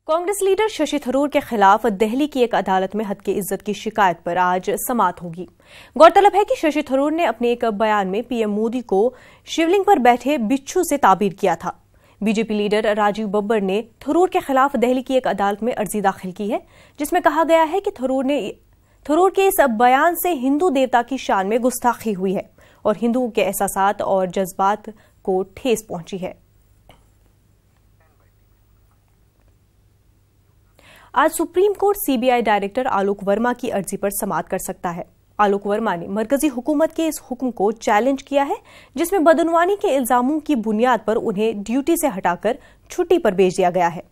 Congress leader Shashi Tharoor के खिलाफ दिल्ली की एक अदालत में हद की इज्जत की शिकायत पर आज समाअत होगी। गौरतलब है कि शशि थरूर ने अपने एक बयान में पीएम मोदी को शिवलिंग पर बैठे बिच्छू से ताबीर किया था। बीजेपी लीडर राजीव बब्बर ने थरूर के खिलाफ दिल्ली की एक अदालत में अर्जी दाखिल की है, जिसमें कहा गया है कि थरूर के इस बयान से हिंदू देवता की शान में गुस्ताखी हुई है और हिंदुओं के एहसासात और जज्बात को ठेस पहुंची है। आज सुप्रीम कोर्ट सीबीआई डायरेक्टर आलोक वर्मा की अर्जी पर समाअत कर सकता है। आलोक वर्मा ने मरकजी हुकूमत के इस हुक्म को चैलेंज किया है, जिसमें बदनवानी के इल्जामों की बुनियाद पर उन्हें ड्यूटी से हटाकर छुट्टी पर भेज दिया गया है।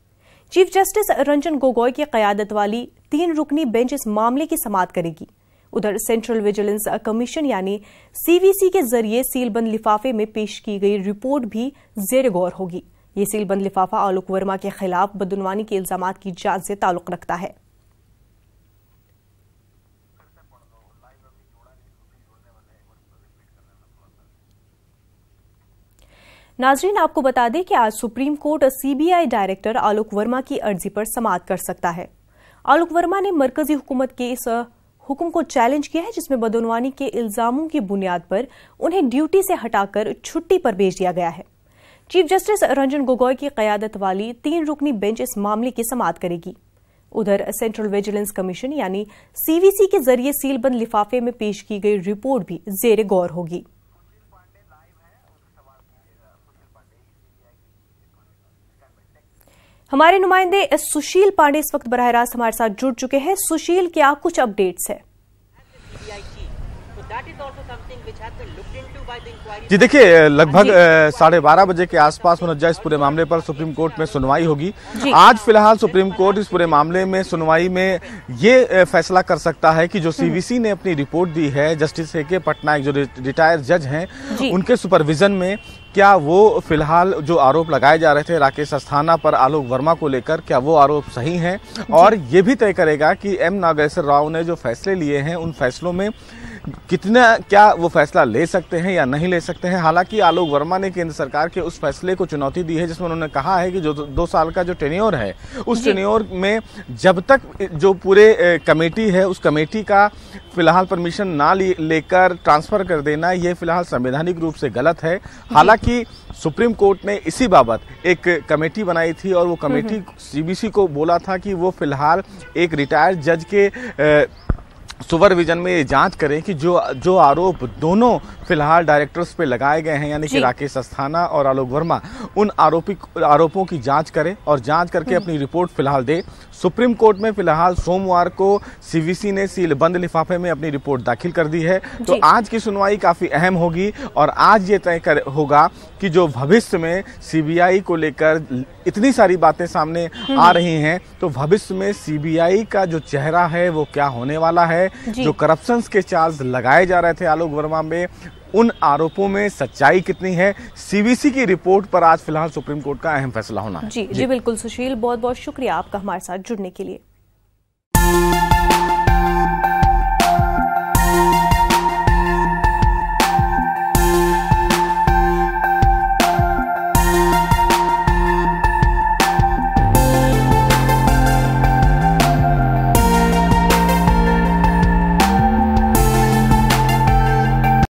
चीफ जस्टिस रंजन गोगोई की क़यादत वाली 3 रुकनी बेंच इस मामले की समाअत करेगी। उधर सेंट्रल विजिलेंस कमीशन यानी सीवीसी के जरिए सीलबंद लिफाफे में पेश की गई रिपोर्ट भी जेर गौर होगी। ये सीलबंद लिफाफा आलोक वर्मा के खिलाफ बदनवानी के इल्जामात की जांच से ताल्लुक रखता है। नाजरीन, आपको बता दें कि आज सुप्रीम कोर्ट सीबीआई डायरेक्टर आलोक वर्मा की अर्जी पर समाअत कर सकता है। आलोक वर्मा ने मरकजी हुकूमत के इस हुक्म को चैलेंज किया है, जिसमें बदनवानी के इल्जामों की बुनियाद पर उन्हें ड्यूटी से हटाकर छुट्टी पर भेज दिया गया है। चीफ जस्टिस रंजन गोगोई की क़यादत वाली 3 रुकनी बेंच इस मामले की समाअत करेगी। उधर सेंट्रल विजिलेंस कमीशन यानी सीवीसी के जरिए सीलबंद लिफाफे में पेश की गई रिपोर्ट भी जेर गौर होगी। हमारे नुमाइंदे सुशील पांडे इस वक्त बराह रास्त हमारे साथ जुड़ चुके हैं। सुशील, क्या कुछ अपडेट्स है? जी देखिए, लगभग 12:30 बजे के आसपास मुनज्जा इस पूरे मामले पर सुप्रीम कोर्ट में सुनवाई होगी। आज फिलहाल सुप्रीम कोर्ट इस पूरे मामले में सुनवाई में ये फैसला कर सकता है कि जो सीवीसी ने अपनी रिपोर्ट दी है, जस्टिस ए.के. पटनायक जो रिटायर्ड जज हैं, उनके सुपरविजन में क्या वो फिलहाल जो आरोप लगाए जा रहे थे राकेश अस्थाना पर आलोक वर्मा को लेकर, क्या वो आरोप सही हैं, और ये भी तय करेगा कि एम नागेश्वर राव ने जो फैसले लिए हैं उन फैसलों में कितना क्या वो फैसला ले सकते हैं या नहीं ले सकते हैं। हालांकि आलोक वर्मा ने केंद्र सरकार के उस फैसले को चुनौती दी है, जिसमें उन्होंने कहा है कि जो 2 साल का जो टेन्योर है, उस टेन्योर में जब तक जो पूरे कमेटी है उस कमेटी का फिलहाल परमिशन ना लेकर ट्रांसफर कर देना, ये फिलहाल संवैधानिक रूप से गलत है। हालांकि सुप्रीम कोर्ट ने इसी बाबत एक कमेटी बनाई थी और वो कमेटी सीबीसी को बोला था कि वो फिलहाल एक रिटायर्ड जज के सुपरविजन में ये जांच करें कि जो आरोप दोनों फिलहाल डायरेक्टर्स पे लगाए गए हैं, यानी कि राकेश अस्थाना और आलोक वर्मा, उन आरोपों की जांच करें और जांच करके अपनी रिपोर्ट फिलहाल दे। सुप्रीम कोर्ट में फिलहाल सोमवार को सीवीसी ने सीलबंद लिफाफे में अपनी रिपोर्ट दाखिल कर दी है, तो आज की सुनवाई काफी अहम होगी और आज ये तय होगा कि जो भविष्य में सीबीआई को लेकर इतनी सारी बातें सामने आ रही हैं, तो भविष्य में सीबीआई का जो चेहरा है वो क्या होने वाला है। जो करप्शन के चार्ज लगाए जा रहे थे आलोक वर्मा में, उन आरोपों में सच्चाई कितनी है, सीवीसी की रिपोर्ट पर आज फिलहाल सुप्रीम कोर्ट का अहम फैसला होना है। जी बिल्कुल सुशील, बहुत बहुत शुक्रिया आपका हमारे साथ जुड़ने के लिए।